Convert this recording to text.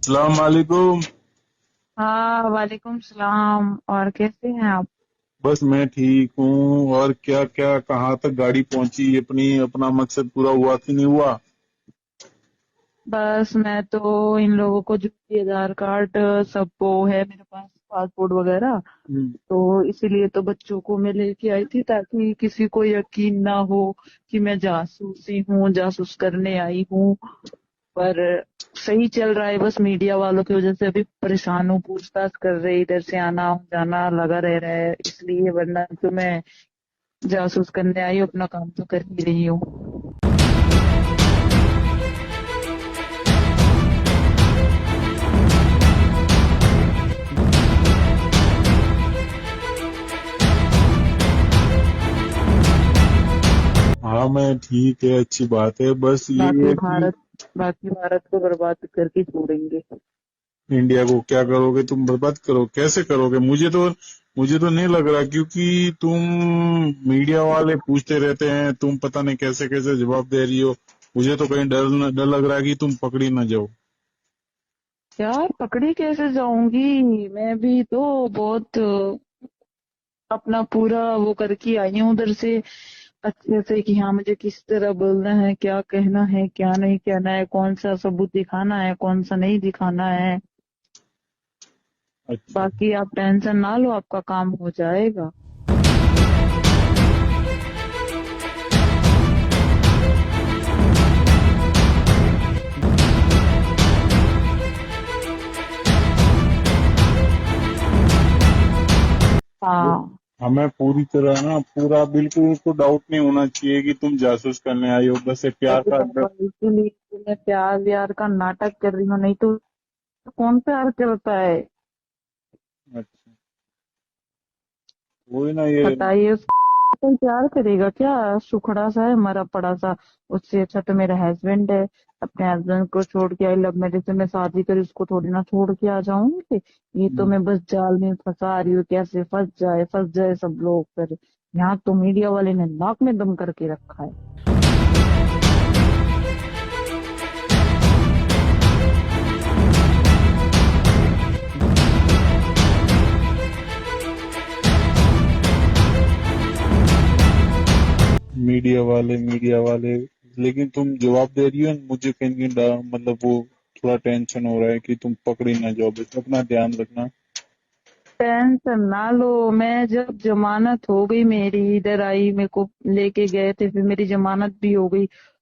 सलाम वालेकुम। हाँ, वालेकुम सलाम। और कैसे हैं आप? बस मैं ठीक हूँ। और क्या क्या कहाँ तक गाड़ी पहुंची अपनी? अपना मकसद पूरा हुआ कि नहीं हुआ? बस मैं तो इन लोगों को जो भी आधार कार्ड सब वो है मेरे पास, पासपोर्ट वगैरह। हम्म। तो इसीलिए तो बच्चों को मैं लेके आई थी ताकि किसी को यकीन ना हो कि मैं जासूसी हूँ, जासूस करने आई हूँ। पर सही चल रहा है, बस मीडिया वालों की वजह से अभी परेशान हूँ। पूछताछ कर रहे, इधर से आना जाना लगा रह रहा है इसलिए, वरना तो मैं जासूस करने आई हूँ, अपना काम तो कर ही रही हूँ। हाँ मैं ठीक है, अच्छी बात है। बस ये बाकी है कि भारत बाकी भारत को बर्बाद करके छोड़ेंगे। इंडिया को क्या करोगे? तुम बर्बाद करो, कैसे करोगे? मुझे तो नहीं लग रहा, क्योंकि तुम मीडिया वाले पूछते रहते हैं, तुम पता नहीं कैसे कैसे जवाब दे रही हो। मुझे तो कहीं डर लग रहा है कि तुम पकड़ी ना जाओ। यार, पकड़ी कैसे जाऊंगी? मैं भी तो बहुत अपना पूरा वो करके आई हूँ उधर से, अच्छे से, कि हाँ मुझे किस तरह बोलना है, क्या कहना है, क्या नहीं कहना है, कौन सा सबूत दिखाना है, कौन सा नहीं दिखाना है। अच्छा। बाकी आप टेंशन ना लो, आपका काम हो जाएगा। हाँ। हमें पूरी तरह ना, पूरा बिल्कुल को डाउट नहीं होना चाहिए कि तुम जासूस करने आई हो। बस एक प्यार अरे का पापा, इसीलिए तो मैं प्यार व्यार का नाटक कर रही हूँ, नहीं तो कौन प्यार करता है? अच्छा, वही ना ये। बताइए, उसको कोई प्यार करेगा क्या? सुखड़ा सा है, मरा पड़ा सा। उससे अच्छा तो मेरा हस्बैंड है। अपने हस्बैंड को छोड़ के आई, लव मैरिज से मैं शादी करी, उसको थोड़ी ना छोड़ के आ जाऊंगी। ये तो मैं बस जाल में फंसा रही हूँ, कैसे फंस जाए सब लोग। पर यहाँ तो मीडिया वाले ने नाक में दम करके रखा है। मीडिया वाले, लेकिन तुम जवाब दे रही हो, मुझे कहीं कहीं मतलब वो थोड़ा टेंशन हो रहा है कि तुम पकड़ी ना जाओ। बस अपना ध्यान रखना। टेंशन ना लो, मैं जब जमानत हो गई मेरी, इधर आई, मेरे को लेके गए थे, फिर मेरी जमानत भी हो गई।